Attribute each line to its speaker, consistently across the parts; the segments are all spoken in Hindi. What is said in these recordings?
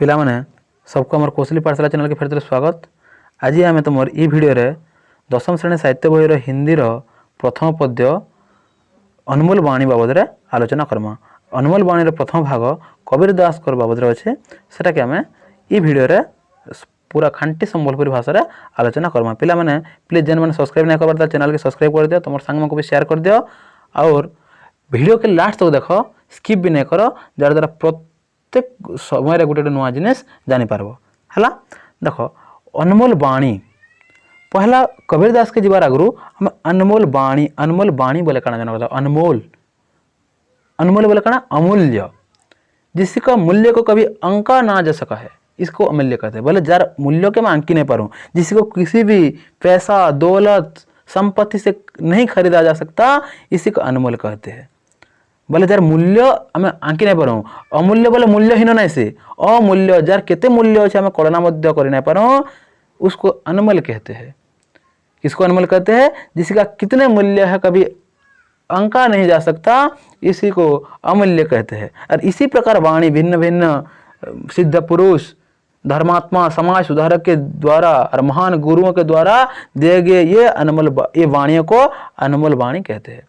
Speaker 1: पिला माने सबको आम कौशली पाठशाला चैनल के फेर स्वागत। आज आम तुम ई भिडियो रे दशम श्रेणी साहित्य बही हिंदी प्रथम पद्य अनमोल बाणी बाबद रे आलोचना करमा। अनमोल बाणी प्रथम भाग कबीर दास बाबद रे अच्छे सेटा कि आम ई भिडियो रे पूरा खांटी संबलपुरी भाषा रे आलोचना करमा। पिला माने प्लीज जेन मैंने सब्सक्राइब नहीं कर चैनल के सब्सक्राइब कर दियो, तुम सांग को भी शेयर कर दियो और वीडियो के लास्ट तक देख, स्किप भी नहीं कर, जार द्वारा प्रत्येक समय गोटे नुआ जिनिस जानी पारबो हला। देखो अनमोल बाणी पहला कबीर दास के जीवार आगु हम अनमोल बाणी बोले काना जाना, अनमोल अनमोल बोले काना अमूल्य, जिसका मूल्य को कभी अंका ना जा सका है, इसको अमूल्य कहते हैं। बोले जार मूल्य के मैं अंकी नहीं पारूँ, जिसको किसी भी पैसा दौलत संपत्ति से नहीं खरीदा जा सकता, इसी को अनमोल कहते हैं। बोले जार मूल्य आम आंकी नहीं पारूँ, अमूल्य बोले मूल्यहीन नहीं, से अमूल्य जार केते मूल्य अच्छे आम कल्पना मध्य कर नहीं पारूँ, उसको अनमोल कहते हैं। किसको अनमोल कहते हैं? जिसका कितने मूल्य है कभी अंका नहीं जा सकता, इसी को अमूल्य कहते हैं। और इसी प्रकार वाणी भिन्न भिन्न सिद्ध पुरुष धर्मात्मा समाज सुधारक के द्वारा और महान गुरुओं के द्वारा दिए गए ये वाणियों को अनमोल वाणी कहते हैं।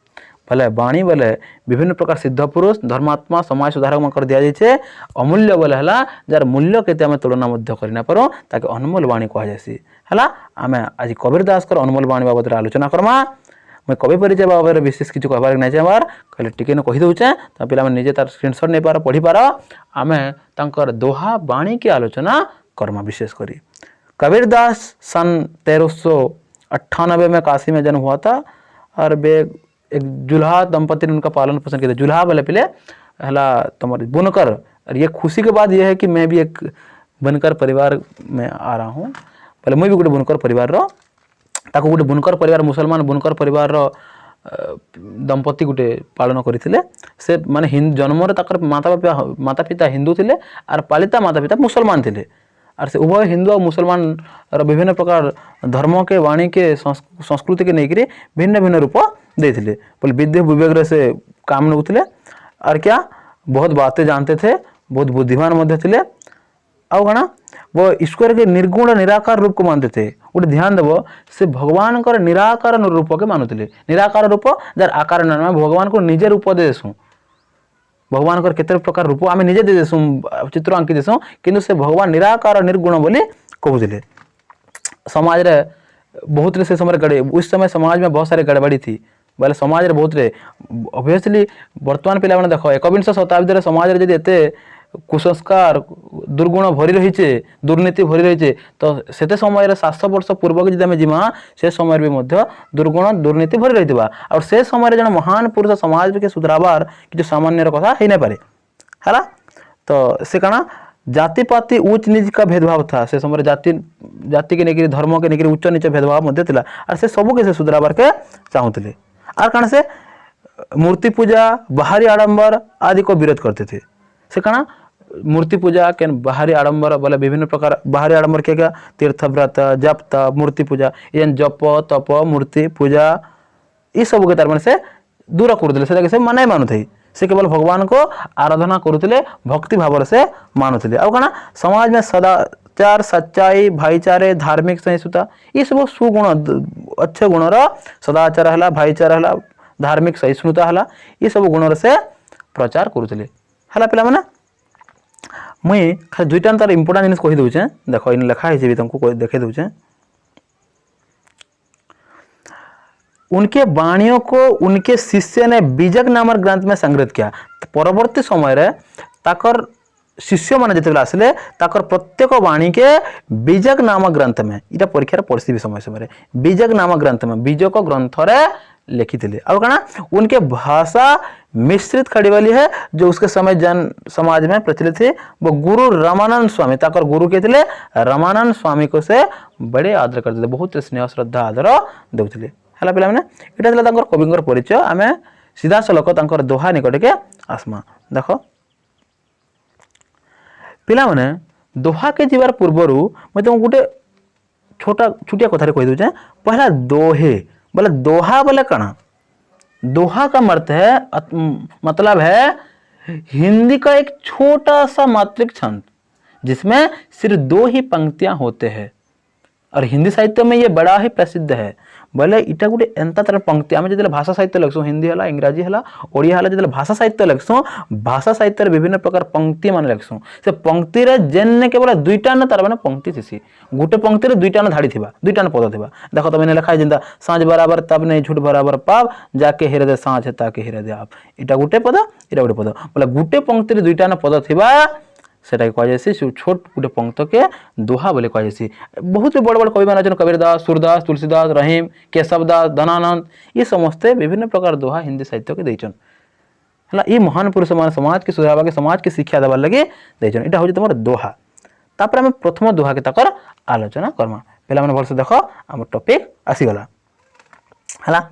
Speaker 1: भले वाणी बोले विभिन्न प्रकार सिद्ध पुरुष धर्मात्मा समाज सुधारक मन दिया जाए, अमूल्य बोले है जार मूल्य केते आम तुलना मध्य कर ना पारूँ, ताकि अनमोल वाणी कहुसी है। आम आज कबीर दास अनमोल वाणी बाबद आलोचना करमा। मैं कवि परिचय बाबद विशेष किसी कहबार नहीं चाहबार, कहले टिके न कहीदे तो पिला निजे तार स्क्रीनशॉट नहीं पार पढ़ी पार। आम तंकर दोहा वाणी की आलोचना करमा। विशेष करी कबीर दास सन 1398 में काशी में जन्म हुआ था और वे एक जुल्हा दंपति ने उनका पालन पोषण किया। जुल्हा बोले पिले हला तुम्हारे बुनकर, और ये खुशी के बाद ये है कि मैं भी एक बुनकर परिवार में आ रहा हूँ। पहले मैं भी गोटे बुनकर परिवार ताको गोटे बुनकर परिवार मुसलमान बुनकर परिवार दंपति गोटे पालन करते से माने जन्म माता पिता हिंदू थे और पालिता माता पिता मुसलमान थे, और से उभय हिंदू और मुसलमान विभिन्न प्रकार धर्म के वाणी के संस्कृति के लेकर भिन्न भिन्न रूप देते बोले विद्या विवेक से काम नौते और क्या बहुत बातें जानते थे, बहुत बुद्धिमान मध्य थे। आउ कणा वो ईश्वर के निर्गुण निराकार रूप को मानते थे। गोटे ध्यान देव से भगवान का निराकार रूप के मानुले। निराकार रूप जार आकार ना भगवान को निजे रूप दे देसुँ, भगवान को केते प्रकार रूप आम निजे दे देसुँ चित्र आंकी देसुँ, किंतु से भगवान निराकार निर्गुण बोली कहते। समाज रे बहुत से समय गड़े उस समय समाज में बहुत सारे गड़बड़ी थी, बोले समाज रे बहुत रे ऑब्वियसली वर्तमान पिला माने देखो 21 शताब्दी समाज रे जदि एते कुसंस्कार दुर्गुण भरी रही दुर्नीति भरी रही तो सेते समय 700 वर्ष पूर्व के जब जिमा से समय भी मध्य दुर्गुण दुर्नीति भरी रही और से समय जन महान पुरुष समाज के सुधराबार कि सामान्य कथा हो नहीं पारे है। तो से कणा जाति पाति उच्च नीच का भेदभाव था। से समय जाति के लेकर धर्म के लेकर उच्च नीच भेदभाव मध्य थिला और से सबू के से सुधराबार के चाहूले और कण से मूर्ति पूजा बाहरी आडंबर आदि को विरोध करते थे। से कणा मूर्ति पूजा के बाहरी आडंबर बोले विभिन्न प्रकार बाहरी आडंबर क्या तीर्थ व्रत जप मूर्ति पूजा ये जप तप मूर्ति पूजा ये सब के तार से दूर कर से माने मानु थे। से केवल भगवान को आराधना करुले भक्ति भाव से मानुले। आउ कणा समाज में सदाचार सच्चाई भाईचारे धार्मिक सहिष्णुता ये सब सुगुण अच्छे गुणर सदाचार है भाईचारा है धार्मिक सहिष्णुता है ये सब गुण से प्रचार करुले है। पिला माने मुई खाली दुईटा तार इंपोर्टेंट जिनिस कही दूचे देख इन लिखा है तुमको देखे दूचे। उनके वाणियों को उनके शिष्य ने बीजक नामक ग्रंथ में संग्रहित किया। परवर्ती समय रे ताकर शिष्य माने जिते आसिले ताकर प्रत्येक वाणी के बीजक नामक ग्रंथ में इटा परीक्षा पड़सी भी समय समय बीजक नामक ग्रंथ में बीजक ग्रंथ रे लिखी थे। और कणा उनके भाषा मिश्रित खड़ी वाली है जो उसके समय जन समाज में प्रचलित थी। वो गुरु रामानंद स्वामी ताकर गुरु के थे रामानंद स्वामी को से बड़े आदर करते, बहुत स्नेह श्रद्धा आदर देते है। पिला मैंने इटा कविंर परिचय। आम सीधा सलख तांकर दोहा निकट के आसमा। देख पिला माने दोहा के जीवार पूर्वर मैं तुमको गोटे छोटा छुटिया कथा कही दूचे। पहला दोहे बोले दोहा बोले कणा दोहा का मतलब है हिंदी का एक छोटा सा मात्रिक छंद जिसमें सिर्फ 2 ही पंक्तियां होते हैं। और हिंदी साहित्य में ये बड़ा ही प्रसिद्ध है। बोले इटा गोटे एंता तरह पंक्ति आम जो भाषा साहित्य लिखसुँ हिंदी है इंग्राजी है ओडिया है जो भाषा साहित्य लिखसुँ भाषा साहित्य विभिन्न प्रकार पंक्ति मान लिखसुँ से पंक्ति जेने केवल 2टा न तार मैंने पंक्ति थी गोटे पंक्ति 2टा न धाड़ी थी 2टा न पद थी देख तुम लिखाई जिंदा साँझ बराबर तब नहीं झूठ बराबर पाप जाके हिरे दे साँझ है ताके हिरे दे आप इटा गोटे पद इटा गोटे पद बोले गोटे पंक्ति 2टा न पद थी सेटा कहुसी छोट गोटे पंक्त के दोहा बोले कहुसी। बहुत बड़ बड़ कवि मान कबीरदास सूरदास तुलसीदास रहीम केशवदास धनानंद ये समस्ते विभिन्न प्रकार दोहा हिंदी साहित्य के देचन है। ये महान पुरुष मान समाज के सुधारवा के समाज के शिक्षा देवार लगे देचन इटा हूँ तुम दोहा। तापर आम प्रथम दोहा के तकर आलोचना करमा पे भलसे देख आम टॉपिक आसीगला है।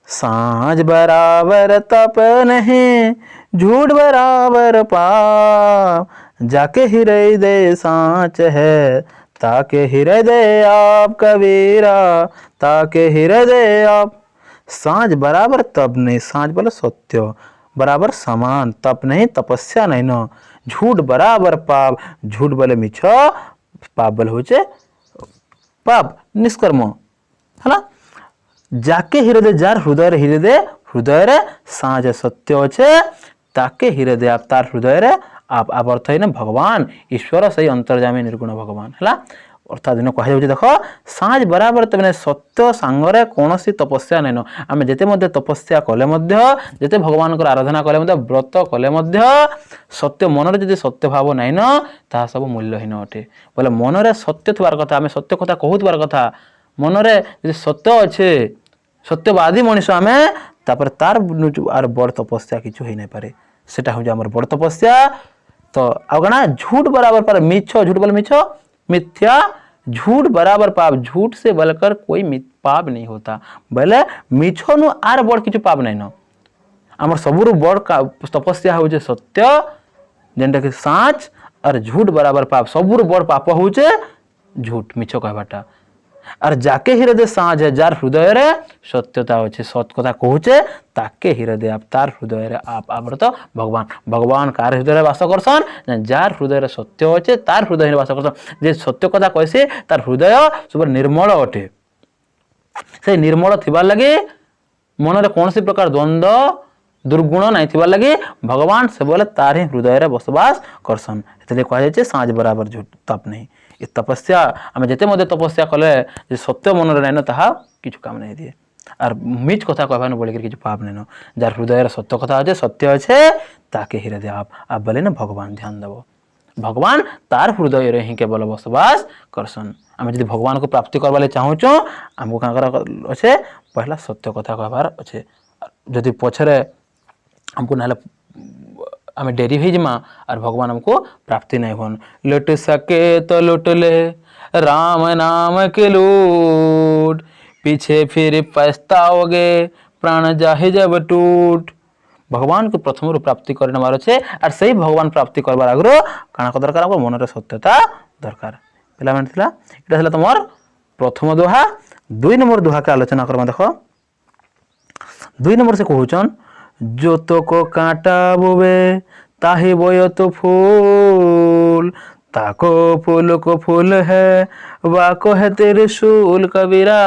Speaker 1: साँझ बराबर तप नहीं झूठ बराबर पाप जाके हृदय दे साँच है ताके हृदय दे आप कबीरा ताके हृदय दे आप। साँझ बराबर तप नहीं साँझ बोले सत्य बराबर समान तप नहीं तपस्या नहीं न झूठ बराबर पाप झूठ बोले मिछ पाप बोले होचे पाप निष्कर्म है। जाके हृदय जार हृदय साँझ सत्य अच्छे ताके हृदय आप तार हृदय आप अर्थ है भगवान ईश्वर सही अंतर्जामी निर्गुण भगवान है। अर्थात दिन कह देख साँझ बराबर तब सत्य सांगरे कौन तपस्या नहीं न आम जिते तपस्या कले जिते भगवान को आराधना कले व्रत कले सत्य मन में सत्य भाव नहीं न ता सब मूल्यहीन अटे। बोले मन में सत्य थबार कथा आम सत्य कथा कहूबार कथा मन में सत्य अच्छे सत्यवादी मनीष आम तापर तार आर बड़ तपस्या किछु हो नहीं पारे सेटा हूँ आम बड़ तपस्या। तो आगना झूठ बराबर पर मिछ झूठ बोले मिछ मिथ्या झूठ बराबर पाप झूठ से बोलकर कोई पाप नहीं होता। बोले मिछ नु आर बड़ किछु पाप नहीं न आम सबुरु बड़ तपस्या हूँ सत्य जेनटा कि साँच और झूठ बराबर पाप सबुरु बड़ पाप हूँ झूठ मिछ कहबाटा। और जाके हृदय साँझ है जार हृदय रे सत्यता अच्छे सत कथा कहूचे ताके हृदय आप तार हृदय रे आप आवर्त भगवान भगवान कार हृदय वास करसन जार हृदय सत्य अच्छे तार हृदय वास करसन जे सत्य कथा कहसे तार हृदय सब निर्मल अटे से निर्मल थिबार लगे मन रे कौन सी प्रकार द्वंद्व दुर्गुण नहीं थिबार लगे भगवान से बोले तार ही हृदय रे बसवास करसन इसलिए कह जाए साँझ बराबर झूठ तप नहीं ये तपस्या आम जिते तपस्या कले सत्य मन रे नाइन ताहा किछु काम नहीं दिए और मिछ कथा कहबान बोले कि पाप नहीं न जार हृदय सत्य कथा अच्छे सत्य अच्छे ताके हृदय आप बोले ना भगवान ध्यान देव भगवान तार हृदय रे ही केवल बसवास करसन। आम जब भगवान को प्राप्ति करवा चाहूँ आमको क्या अच्छे पहला सत्य कथा कहबार अच्छे जदि पछरे हमको ना आम डेरी हो जमा और भगवान हमको प्राप्ति नहीं होन लुट सके तो लुट ले राम नाम के लूट पीछे फिर पछताओगे प्राण जाहे जब टूट। भगवान को प्रथम प्राप्ति करने बार अच्छे और सही भगवान प्राप्ति करवार आग्रह काଣା दरकार मन सत्यता दरकार पे तुम प्रथम दोहा। 2 नंबर दोहा के आलोचना करमा देख 2 नंबर से कहूचन जो तो को कांटा बोवे ताही बोयो तो फूल ताको फूल को फूल है वाको है तेरे सूल कबीरा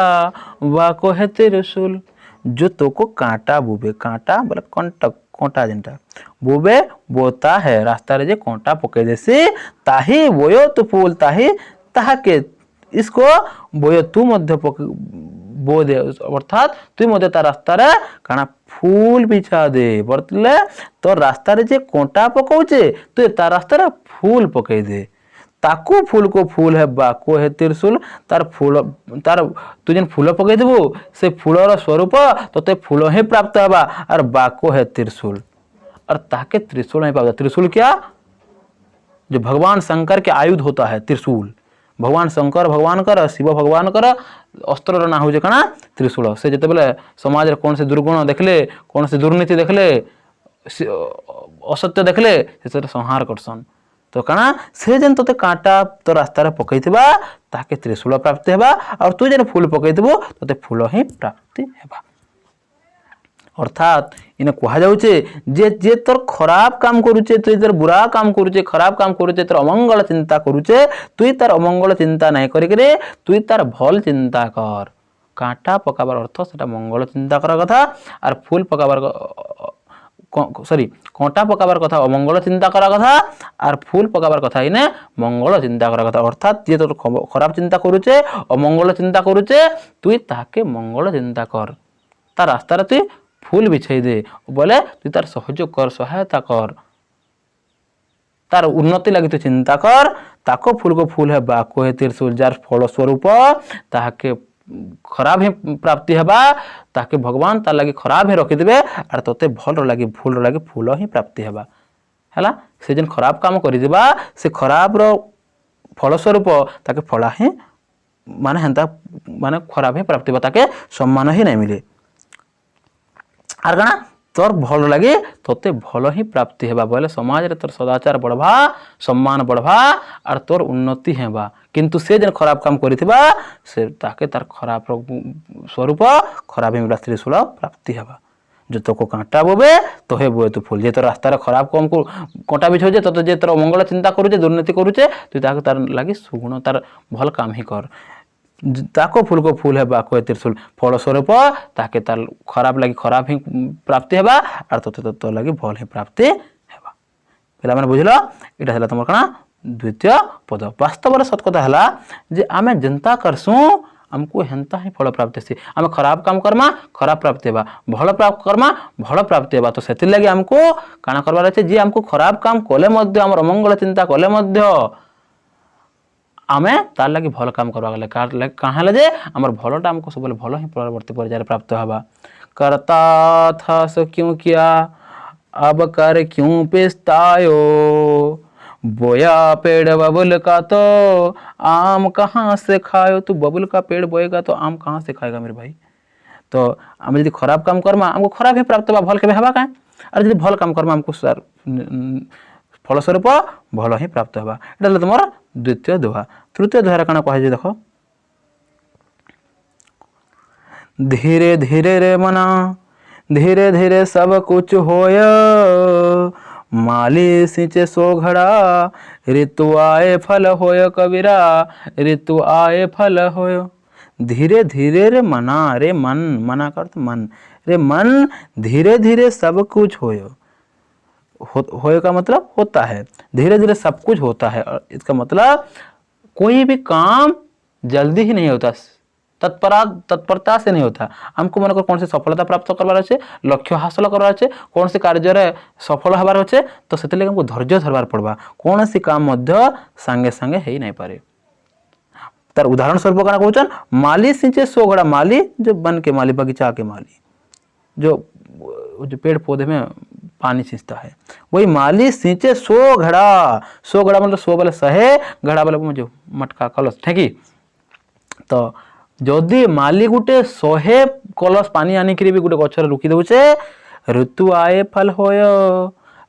Speaker 1: वाको है तेरे सूल। जो तो को कांटा बोवे कांटा बोले कंटा जेनटा बोवे बोता है रास्ता रे जे कांटा पके देसी ताही बोयो तो फूल ताही ताके इसको बोयो तू मध्य बो दे अर्थात तु मध्य तार रास्ता रे काना फूल बिछा दे बरतले तो रास्ता रे जे कांटा पकाउचे तू तार रास्ता रे फूल पके दे ताकू फूल को फूल है बाको है त्रिशूल तार फूल तार तू जेन फूल पके देबू से फूलर स्वरूप तोते फूल ही प्राप्त हबा और बाको है त्रिशूल और ताके त्रिशूल नहीं प्राप्त। त्रिशूल क्या जो भगवान शंकर के आयुध होता है त्रिशूल भगवान शंकर भगवान कर शिव भगवान कर अस्त्र ना हो कणा त्रिशूल से जिते बेले समाज रे कौन से दुर्गुण देखले कौन से दुर्नीति देखले असत्य देखले से संहार करसन तो कणा से जेन तोते कांटा तो रास्ता रे पकईथिबा ताके त्रिशूल प्राप्ति हेबा और तू जेन फूल पकईथिबो तोते फूल ही प्राप्ति हेबा। अर्थात इन कह जाऊे जे जे तोर खराब काम करुचे तुई तोर बुरा काम करुचे खराब काम करुचे तोर अमंगल चिंता करुचे तुई तार अमंगल चिंता नहीं करिके तुई तार भल चिंता कर। कांटा पकाबार अर्थ सेटा मंगल चिंता कर कथा आर फूल पकाबार सॉरी कांटा पकाबार कथा अमंगल चिंता करा कथा आर फूल पकाबार कथा इने मंगल चिंता करा कथा। अर्थात जे तोर खराब चिंता करुचे अमंगल चिंता करुचे तुई ताके मंगल चिंता कर। तार रास्ता रे तुई फूल बिछाई दे बोले तु तार सहयोग कर सहायता कर तार उन्नति लगी तु चिंता कर ताको फूल को फूल हेबा कोहे त्रिशूल जार फल स्वरूप ताके खराब ही प्राप्ति हेबा ताके भगवान तार लगी खराब ही रखिदेबे आर तोते भल लगी फूल ही प्राप्ति हेबा हैला। से जन खराब काम करि दिबा से खराब रो फल स्वरूप ताके फला ही माने हेंता माने खराब ही प्राप्ति हेबा ताके सम्मान ही नहीं मिले आर गाना तोर भल लगे तोते भल ही प्राप्ति हेबा बोले समाज रे तोर सदाचार बढ़वा सम्मान बढ़वा आर तोर उन्नति हेबा। किंतु से जन खराब काम करिथिबा से ताके तार खराब स्वरूप खराब ही त्रिशूल प्राप्ति हेबा। जो तो को कांटा बोबे तो हे बोए तू फूल जे तोर रास्ता रे खराब काम को कांटा बिछो जे तो जे तोर मंगल चिंता करूचे दुर्नीति करूचे तू ताके तार लागि सुगुण तार भल काम ही कर ताको फूल को फूल हेबा कोहे त्रिशूल फल स्वरूप ताके तार खराब लगी खराब ही प्राप्ति हेबा आर तोते तो लगी भल ही प्राप्ति हेबा। पिला माने बुझलो एटा हला तमर कना द्वितीय पद। वास्तव रे सत कथा हला जे आमे जनता करसु हमको हेंता ही फल प्राप्ति से आमे खराब काम करमा खराब प्राप्ति हेबा भल प्राप्त करमा भल प्राप्ति हेबा। तो सेति लागि हमको काना करबार अछि जे हमको खराब काम कोले मध्य हमर अमंगल चिंता कोले मध्य आमे तार लगी भल काम करवा गले कहाँ जे आमर भलटा हमको सब भल ही परवर्ती पर्याय प्राप्त हवा। करता था सो क्यों किया अब कर क्यों पिस्तायो बोया पेड़ बबुल का तो आम कहाँ से खायो। तू बबुल का पेड़ बोएगा तो आम कहाँ से खाएगा मेरे भाई। तो आम यदि खराब काम करमा हमको खराब ही प्राप्त हवा भल के हवा कहीं और यदि भल काम करमा हमको सर फलस्वरूप भल ही प्राप्त हवा। एटा तुम द्वितीय दोहा। तृतीय दोहार कण कहे देख धीरे धीरे रे मना धीरे धीरे सब कुछ होय माली सिंचे सो घड़ा ऋतु आए फल होय कबीरा ऋतु आए फल होय। धीरे धीरे रे मना रे मन मना करते मन रे मन धीरे धीरे सब कुछ होय का मतलब होता है धीरे धीरे सब कुछ होता है। इसका मतलब कोई भी काम जल्दी ही नहीं होता तत्परता से नहीं होता। हमको मन कौन से सफलता प्राप्त करवार अच्छे लक्ष्य हासिल करवार अच्छे कौन से कार्य सफल हबार अच्छे तो से हमको धैर्य धरबार पड़वा कौन सी काम मध्य सांगे सांगे है नहीं पारे। तार उदाहरण स्वरूप क्या कहन माली सिंचे सो घड़ा माली जो बन के माली बगीचा के माली जो पेड़ पौधे में पानी सींचता है वही माली सिंचे सो घड़ा मतलब सो बोले सहे घड़ा बोले जो मटका कलश ठेकी। तो जदि माली गुटे 100 कलश पानी आनिक भी गोटे गचर रुकी दौचे ऋतु आए फल होय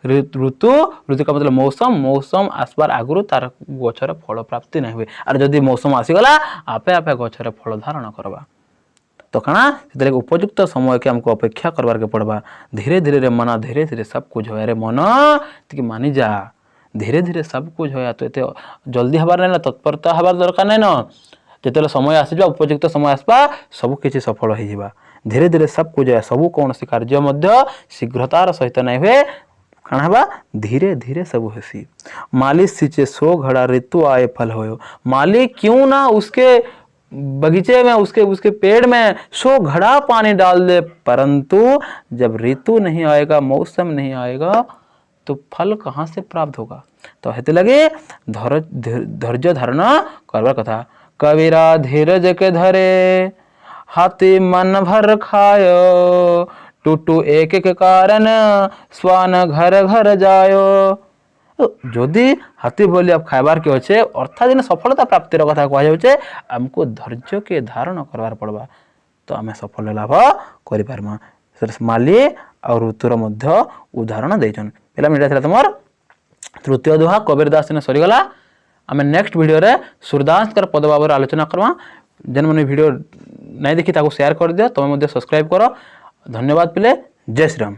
Speaker 1: ऋतु का मतलब मौसम आसबार आगु तार गचर फल प्राप्ति नहीं हुए और जदि मौसम आसीगला आपे आपे गचर फल धारण करवा। तो कणा से उपयुक्त समय के हमको अपेक्षा करवार के पड़वा। धीरे धीरे रे मना धीरे धीरे सब कुछ हो रे मन ती मानी जा धीरे धीरे सब कुछ हो तो ये जल्दी हबार नहीं तत्परता हबार दरकार नहीं न जिते समय आसवा उपयुक्त समय आसवा सब किसी सफल हो धीरे धीरे सब कुछ है सब कौन सी कार्य मध्य शीघ्रतार सहित नहीं हुए कणा हवा धीरे धीरे सब हेसी। माली सिंचे सो घड़ा ऋतु आए फल हो माली क्यों ना उसके बगीचे में उसके पेड़ में 100 घड़ा पानी डाल दे परंतु जब ऋतु नहीं आएगा मौसम नहीं आएगा तो फल कहाँ से प्राप्त होगा। तो हेतु लगे धैर्य धारणा करवा कथा। कबीरा धीरज के धरे हाथी मन भर खायो टूटू एक एक कारण स्वान घर घर जायो। जदि हाथी बोली आप खाइबार के अच्छे अर्थात दिन सफलता प्राप्तिर कथा कहुचे आमको धैर्य के धारण करवार पड़वा तो आम सफल लाभ करमा। माली और ऋतुर मध्य उदाहरण देचन पे मेरा तुम तृतीय दोहा कबीर दास ने सरीगला। आम नेक्स्ट वीडियो रे सूरदास पद बाबर आलोचना करवा। जेन मैंने वीडियो नहीं देखी शेयर कर दियो तुम सब्सक्राइब करो। धन्यवाद पिले जय श्री राम।